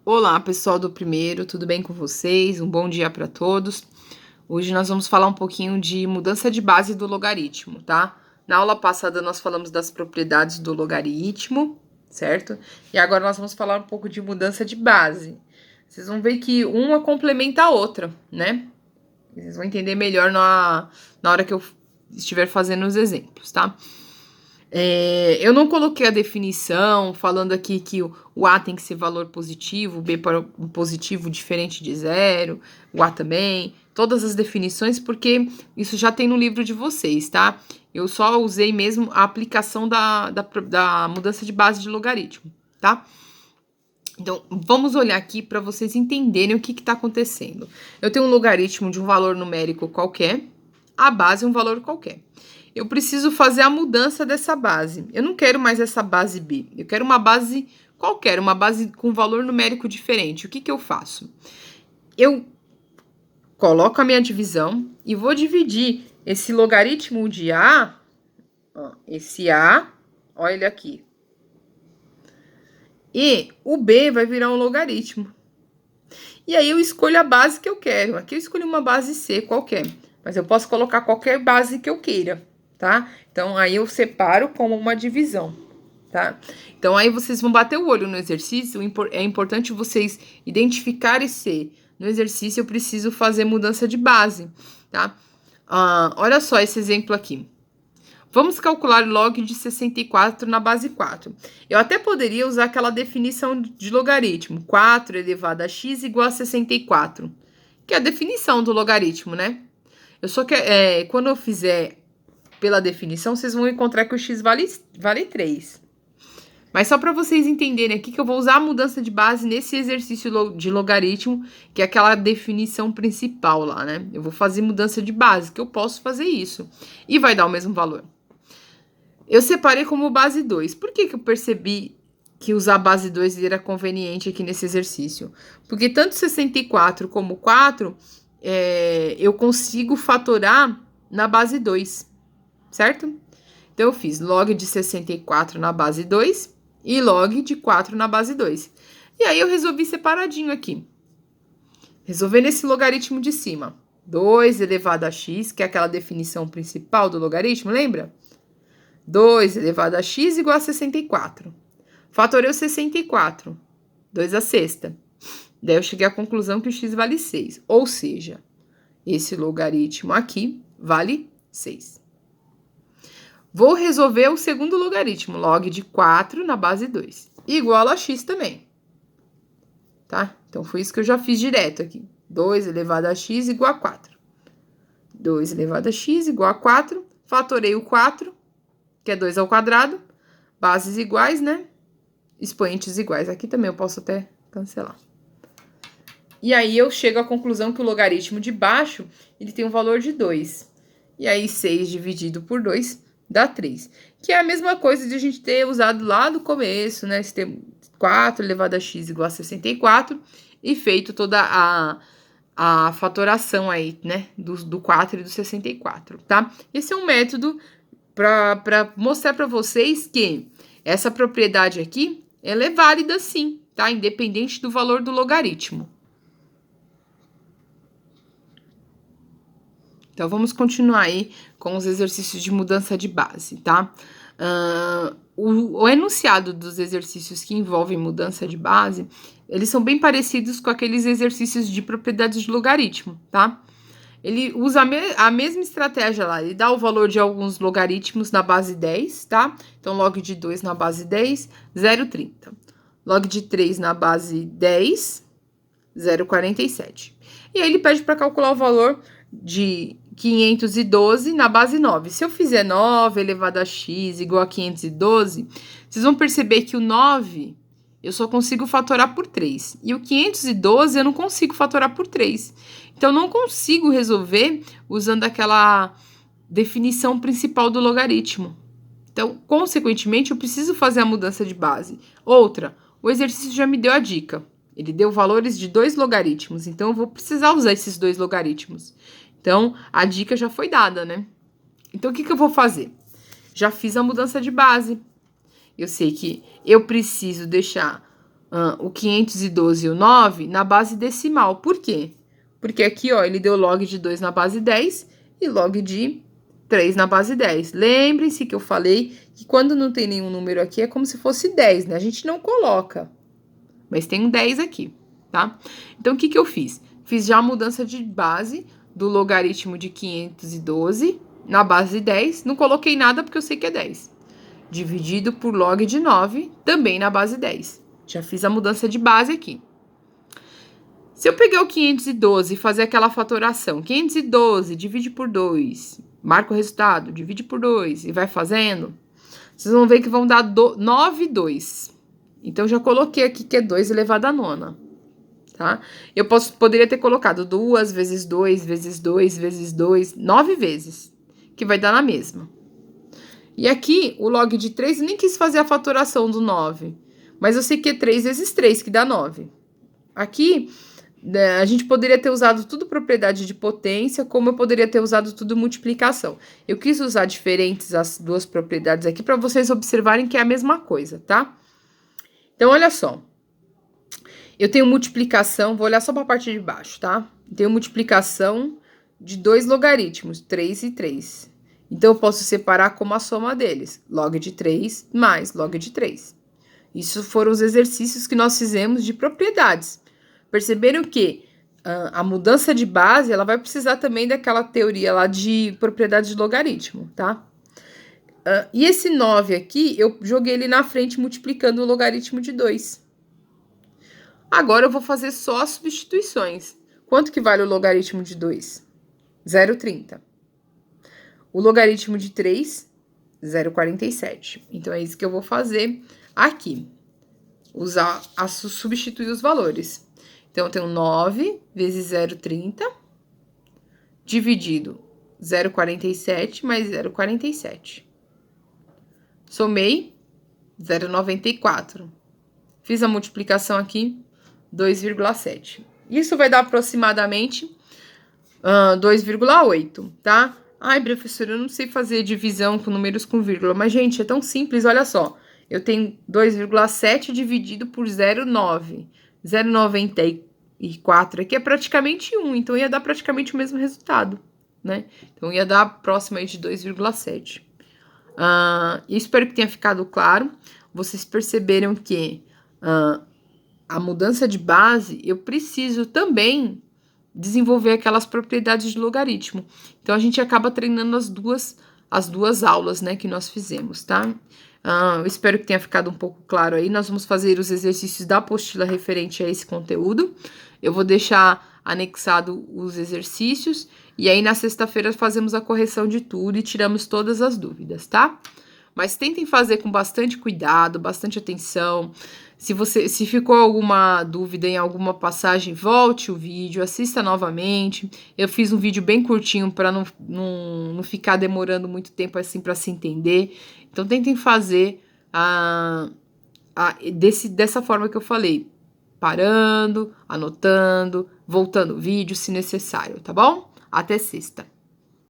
Olá, pessoal do primeiro, tudo bem com vocês? Um bom dia para todos. Hoje nós vamos falar um pouquinho de mudança de base do logaritmo, tá? Na aula passada nós falamos das propriedades do logaritmo, certo? E agora nós vamos falar um pouco de mudança de base. Vocês vão ver que uma complementa a outra, né? Vocês vão entender melhor na hora que eu estiver fazendo os exemplos, tá? Eu não coloquei a definição falando aqui que o A tem que ser valor positivo, o B para um positivo diferente de zero, o A também, todas as definições, porque isso já tem no livro de vocês, tá? Eu só usei mesmo a aplicação da mudança de base de logaritmo, tá? Então, vamos olhar aqui para vocês entenderem o que está acontecendo. Eu tenho um logaritmo de um valor numérico qualquer, a base é um valor qualquer. Eu preciso fazer a mudança dessa base. Eu não quero mais essa base B. Eu quero uma base qualquer, uma base com valor numérico diferente. O que eu faço? Eu coloco a minha divisão e vou dividir esse logaritmo de A, ó, esse A, olha ele aqui. E o B vai virar um logaritmo. E aí eu escolho a base que eu quero. Aqui eu escolhi uma base C qualquer, mas eu posso colocar qualquer base que eu queira, tá? Então, aí eu separo como uma divisão, tá? Então, aí vocês vão bater o olho no exercício, é importante vocês identificarem se no exercício eu preciso fazer mudança de base, tá? Olha só esse exemplo aqui. Vamos calcular log de 64 na base 4. Eu até poderia usar aquela definição de logaritmo, 4 elevado a x igual a 64, que é a definição do logaritmo, né? Eu só que, quando eu fizer pela definição, vocês vão encontrar que o x vale 3. Mas só para vocês entenderem aqui que eu vou usar a mudança de base nesse exercício de logaritmo, que é aquela definição principal lá, né? Eu vou fazer mudança de base, que eu posso fazer isso. E vai dar o mesmo valor. Eu separei como base 2. Por que eu percebi que usar base 2 era conveniente aqui nesse exercício? Porque tanto 64 como 4, eu consigo fatorar na base 2, certo? Então, eu fiz log de 64 na base 2 e log de 4 na base 2. E aí, eu resolvi separadinho aqui. Resolvendo esse logaritmo de cima. 2 elevado a x, que é aquela definição principal do logaritmo, lembra? 2 elevado a x igual a 64. Fatorei o 64. 2 a sexta. Daí eu cheguei à conclusão que o x vale 6. Ou seja, esse logaritmo aqui vale 6. Vou resolver o segundo logaritmo, log de 4 na base 2, igual a x também. Tá? Então, foi isso que eu já fiz direto aqui. 2 elevado a x igual a 4. 2 elevado a x igual a 4. Fatorei o 4, que é 2 ao quadrado. Bases iguais, né? Expoentes iguais. Aqui também eu posso até cancelar. E aí, eu chego à conclusão que o logaritmo de baixo, ele tem um valor de 2. E aí, 6 dividido por 2 dá 3. Que é a mesma coisa de a gente ter usado lá do começo, né? Se tem 4 elevado a x igual a 64 e feito toda a fatoração aí, né? Do 4 e do 64, tá? Esse é um método para mostrar para vocês que essa propriedade aqui, ela é válida sim, tá? Independente do valor do logaritmo. Então, vamos continuar aí com os exercícios de mudança de base, tá? O enunciado dos exercícios que envolvem mudança de base, eles são bem parecidos com aqueles exercícios de propriedades de logaritmo, tá? Ele usa a mesma estratégia lá, ele dá o valor de alguns logaritmos na base 10, tá? Então, log de 2 na base 10, 0,30. Log de 3 na base 10, 0,47. E aí, ele pede para calcular o valor de 512 na base 9. Se eu fizer 9 elevado a x igual a 512, vocês vão perceber que o 9 eu só consigo fatorar por 3. E o 512 eu não consigo fatorar por 3. Então, não consigo resolver usando aquela definição principal do logaritmo. Então, consequentemente, eu preciso fazer a mudança de base. Outra, o exercício já me deu a dica. Ele deu valores de 2 logaritmos, então eu vou precisar usar esses 2 logaritmos. Então, a dica já foi dada, né? Então, o que eu vou fazer? Já fiz a mudança de base. Eu sei que eu preciso deixar o 512 e o 9 na base decimal. Por quê? Porque aqui, ó, ele deu log de 2 na base 10 e log de 3 na base 10. Lembrem-se que eu falei que quando não tem nenhum número aqui é como se fosse 10, né? A gente não coloca, mas tem um 10 aqui, tá? Então, o que que eu fiz? Fiz já a mudança de base do logaritmo de 512 na base 10. Não coloquei nada porque eu sei que é 10. Dividido por log de 9, também na base 10. Já fiz a mudança de base aqui. Se eu pegar o 512 e fazer aquela fatoração, 512 divide por 2, marca o resultado, divide por 2 e vai fazendo, vocês vão ver que vão dar 9 e 2. Então, já coloquei aqui que é 2 elevado a nona, tá? Eu poderia ter colocado 2 vezes 2 vezes 2 vezes 2, 9 vezes, que vai dar na mesma. E aqui, o log de 3, eu nem quis fazer a fatoração do 9, mas eu sei que é 3 vezes 3, que dá 9. Aqui, a gente poderia ter usado tudo propriedade de potência, como eu poderia ter usado tudo multiplicação. Eu quis usar diferentes as duas propriedades aqui para vocês observarem que é a mesma coisa, tá? Então, olha só. Eu tenho multiplicação, vou olhar só para a parte de baixo, tá? Tenho multiplicação de 2 logaritmos, 3 e 3. Então, eu posso separar como a soma deles, log de 3 mais log de 3. Isso foram os exercícios que nós fizemos de propriedades. Perceberam que a mudança de base, ela vai precisar também daquela teoria lá de propriedade de logaritmo, tá? E esse 9 aqui, eu joguei ele na frente multiplicando o logaritmo de 2. Agora, eu vou fazer só as substituições. Quanto que vale o logaritmo de 2? 0,30. O logaritmo de 3, 0,47. Então, é isso que eu vou fazer aqui. Substituir os valores. Então, eu tenho 9 vezes 0,30, dividido 0,47 mais 0,47. Somei 0,94. Fiz a multiplicação aqui, 2,7. Isso vai dar aproximadamente 2,8, tá? Ai, professora, eu não sei fazer divisão com números com vírgula. Mas, gente, é tão simples, olha só. Eu tenho 2,7 dividido por 0,9. 0,94 aqui é praticamente 1, então ia dar praticamente o mesmo resultado, né? Então, ia dar próximo aí de 2,7. Espero que tenha ficado claro. Vocês perceberam que a mudança de base, eu preciso também desenvolver aquelas propriedades de logaritmo. Então, a gente acaba treinando as duas aulas, né, que nós fizemos, tá? Eu espero que tenha ficado um pouco claro aí. Nós vamos fazer os exercícios da apostila referente a esse conteúdo. Eu vou deixar anexado os exercícios. E aí, na sexta-feira, fazemos a correção de tudo e tiramos todas as dúvidas, tá? Mas tentem fazer com bastante cuidado, bastante atenção. Se ficou alguma dúvida em alguma passagem, volte o vídeo, assista novamente. Eu fiz um vídeo bem curtinho para não ficar demorando muito tempo assim para se entender. Então, tentem fazer dessa forma que eu falei. Parando, anotando, voltando o vídeo se necessário, tá bom? Até sexta.